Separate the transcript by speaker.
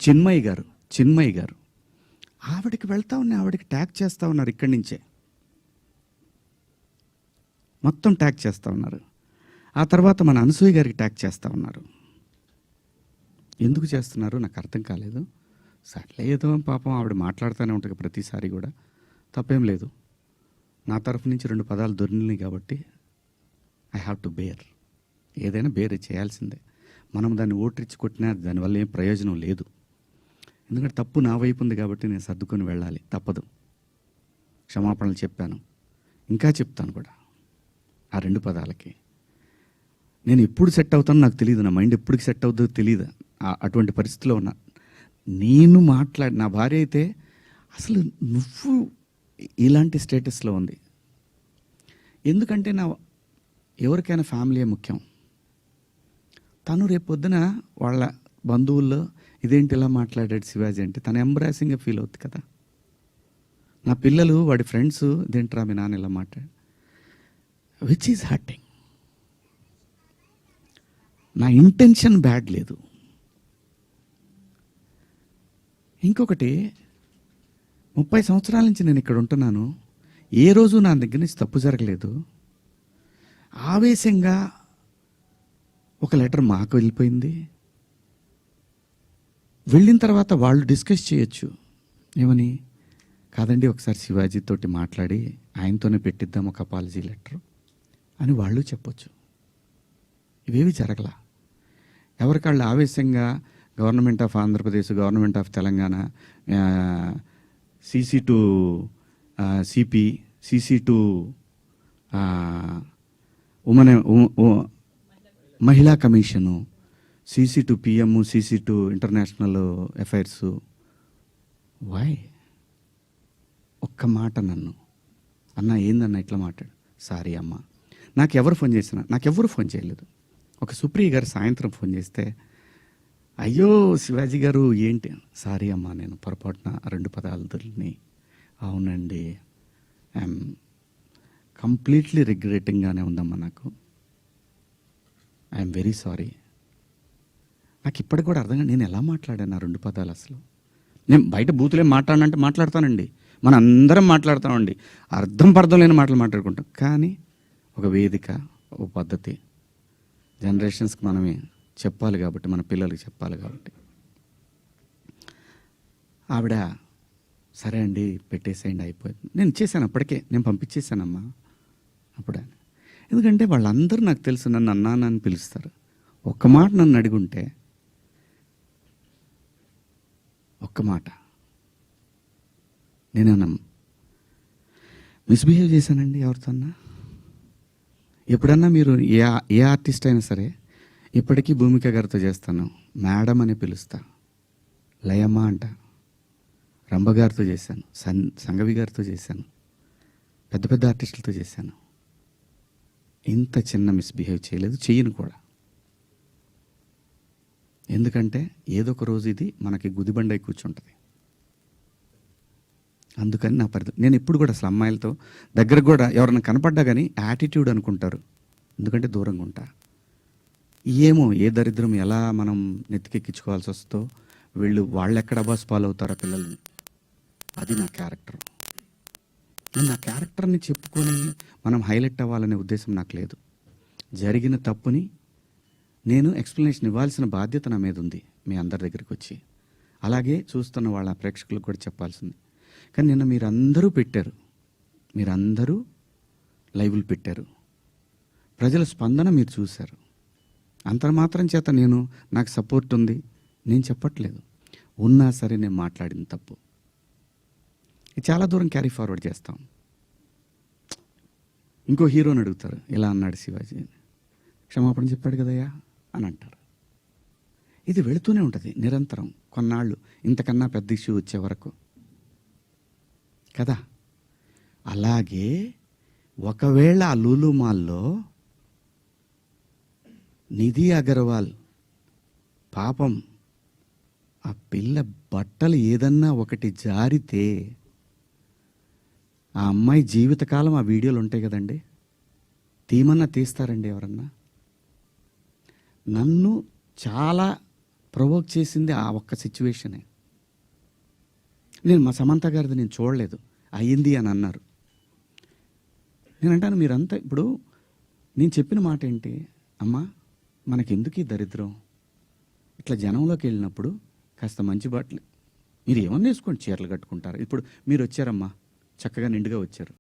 Speaker 1: చిన్మయి గారు ఆవిడకి వెళ్తా ఉన్నాయి, ఆవిడకి ట్యాగ్ చేస్తూ ఉన్నారు, ఇక్కడి నుంచే మొత్తం ట్యాగ్ చేస్తూ ఉన్నారు. ఆ తర్వాత మన అనసూయ గారికి ట్యాగ్ చేస్తూ ఉన్నారు. ఎందుకు చేస్తున్నారు నాకు అర్థం కాలేదు. సర్లే ఏదో పాపం ఆవిడ మాట్లాడుతూనే ఉంటుంది ప్రతిసారి కూడా, తప్పేం లేదు. నా తరఫు నుంచి 2 పదాలు దొరికినాయి కాబట్టి ఐ హ్యావ్ టు బేర్. ఏదైనా బేర్ చేయాల్సిందే. మనం దాన్ని ఓట్రిచ్చి కొట్టినా దానివల్ల ఏం ప్రయోజనం లేదు. ఎందుకంటే తప్పు నా వైపు ఉంది కాబట్టి నేను సర్దుకొని వెళ్ళాలి, తప్పదు. క్షమాపణలు చెప్పాను, ఇంకా చెప్తాను కూడా. ఆ 2 పదాలకి నేను ఎప్పుడు సెట్ అవుతానో నాకు తెలియదు, నా మైండ్ ఎప్పటికి సెట్ అవుతుందో తెలియదు. అటువంటి పరిస్థితిలో ఉన్నా. నేను నా భార్య అయితే అసలు నువ్వు ఇలాంటి స్టేటస్లో ఉంది. ఎందుకంటే ఎవరికైనా ఫ్యామిలీయే ముఖ్యం. తను రేపొద్దున వాళ్ళ బంధువుల్లో ఇదేంటి ఇలా మాట్లాడాడు శివాజీ అంటే తను ఎంబ్రాసింగ్గా ఫీల్ అవుతుంది కదా. నా పిల్లలు వాడి ఫ్రెండ్స్ ఇదేంట్రా మీ నాన్న ఇలా మాట్లాడు, విచ్ ఈజ్ హర్టింగ్. నా ఇంటెన్షన్ బ్యాడ్ లేదు. ఇంకొకటి, 30 సంవత్సరాల నుంచి నేను ఇక్కడ ఉంటున్నాను, ఏ రోజు నా దగ్గర నుంచి తప్పు జరగలేదు. ఆవేశంగా ఒక లెటర్ మాకు వెళ్ళిపోయింది. వెళ్ళిన తర్వాత వాళ్ళు డిస్కస్ చేయొచ్చు, ఏమని, కాదండి ఒకసారి శివాజీ తోటి మాట్లాడి ఆయనతోనే పెట్టిద్దాం ఒక అపాలజీ లెటర్ అని వాళ్ళు చెప్పొచ్చు. ఇవేవి జరగలా. ఎవరికాళ్ళు ఆవేశంగా government of Andhra Pradesh, government of Telangana, CC to CP, CC to మహిళా commission, CC to PM, CC to international affairs. Why? ఒక్క మాట నన్ను అన్న ఏందన్న ఇట్లా మాట్లాడు, సారీ అమ్మ. నాకెవరు ఫోన్ చేయలేదు. ఒక సుప్రియ గారు సాయంత్రం ఫోన్ చేస్తే, అయ్యో శివాజీ గారు ఏంటి, సారీ అమ్మా నేను పొరపాటున 2 పదాలు దొరికినాయి. అవునండి, ఐఎమ్ కంప్లీట్లీ రిగ్రెటింగ్గానే ఉందమ్మా, ఐఎమ్ వెరీ సారీ. నాకు ఇప్పటికి కూడా అర్థంగా నేను ఎలా మాట్లాడాను ఆ 2 పదాలు. అసలు నేను బయట బూతులే మాట్లాడనంటే మాట్లాడతానండి, మన అందరం మాట్లాడతామండి, అర్థం పర్థం లేని మాటలు మాట్లాడుకుంటాం. కానీ ఒక వేదిక, ఒక పద్ధతి, జనరేషన్స్కి మనమే చెప్పాలి కాబట్టి, మన పిల్లలకి చెప్పాలి కాబట్టి. ఆవిడ సరే అండి పెట్టేసేయండి అయిపోయింది. నేను ఇచ్చేసాను, అప్పటికే నేను పంపించేశానమ్మా అప్పుడే. ఎందుకంటే వాళ్ళందరూ నాకు తెలుసు, నన్ను అన్నానని పిలుస్తారు. ఒక్క మాట నన్ను అడుగుంటే, ఒక్క మాట నేనన్నా మిస్బిహేవ్ చేశానండి ఎవరితోన్నా? ఎప్పుడన్నా మీరు ఏ ఆర్టిస్ట్ అయినా సరే, ఇప్పటికీ భూమిక గారితో చేస్తాను, మేడం అని పిలుస్తా, లయమ్మ అంట. రంభ గారితో చేశాను, సంగవి గారితో చేశాను, పెద్ద పెద్ద ఆర్టిస్టులతో చేశాను. ఇంత చిన్న మిస్బిహేవ్ చేయలేదు, చెయ్యను కూడా. ఎందుకంటే ఏదో ఒక రోజు ఇది మనకి గుదిబండై కూర్చుంటుంది. అందుకని నా నేను ఎప్పుడు కూడా అసలు అమ్మాయిలతో దగ్గర కూడా ఎవరైనా కనపడ్డా కానీ యాటిట్యూడ్ అనుకుంటారు, ఎందుకంటే దూరంగా ఉంటా. ఏమో ఏ దరిద్రం ఎలా మనం నెత్తికెక్కించుకోవాల్సి వస్తుందో, వాళ్ళు ఎక్కడ అబాస్ ఫాలో అవుతారో పిల్లల్ని. అది నా క్యారెక్టర్. నేను నా క్యారెక్టర్ని చెప్పుకొని మనం హైలైట్ అవ్వాలనే ఉద్దేశం నాకు లేదు. జరిగిన తప్పుని నేను ఎక్స్ప్లెనేషన్ ఇవ్వాల్సిన బాధ్యత నా మీద ఉంది మీ అందరి దగ్గరికి వచ్చి. అలాగే చూస్తున్న వాళ్ళ ప్రేక్షకులకు కూడా చెప్పాల్సింది. కానీ నిన్న మీరందరూ పెట్టారు, మీరందరూ లైవ్లు పెట్టారు, ప్రజల స్పందన మీరు చూశారు. అంతర్మాత్రం చేత నాకు సపోర్ట్ ఉంది నేను చెప్పట్లేదు. ఉన్నా సరే నేను మాట్లాడిన తప్పు చాలా దూరం క్యారీ ఫార్వర్డ్ చేస్తాం. ఇంకో హీరోని అడుగుతారు, ఇలా అన్నాడు శివాజీ, క్షమాపణ చెప్పాడు కదయ్యా అని అంటారు. ఇది వెళుతూనే ఉంటుంది నిరంతరం, కొన్నాళ్ళు ఇంతకన్నా పెద్ద ఇష్యూ వచ్చే వరకు కదా. అలాగే ఒకవేళ ఆ లూలు మాల్లో నిధి అగర్వాల్ పాపం ఆ పిల్ల బట్టలు ఏదన్నా ఒకటి జారితే ఆ అమ్మాయి జీవితకాలం ఆ వీడియోలు ఉంటాయి కదండి, తీమన్నా తీస్తారండి ఎవరన్నా? నన్ను చాలా ప్రొవోక్ చేసింది ఆ ఒక్క సిచ్యువేషనే. నేను మా సమంత గారిది నేను చూడలేదు, అయ్యింది అని అన్నారు. నేనంటాను మీరంతా ఇప్పుడు నేను చెప్పిన మాట ఏంటి, అమ్మా మనకెందుకు ఈ దరిద్రం, ఇట్లా జనంలోకి వెళ్ళినప్పుడు కాస్త మంచి బట్టలు మీరు ఏమన్నా వేసుకోండి, చీరలు కట్టుకుంటారు. ఇప్పుడు మీరు వచ్చారమ్మా, చక్కగా నిండుగా వచ్చారు,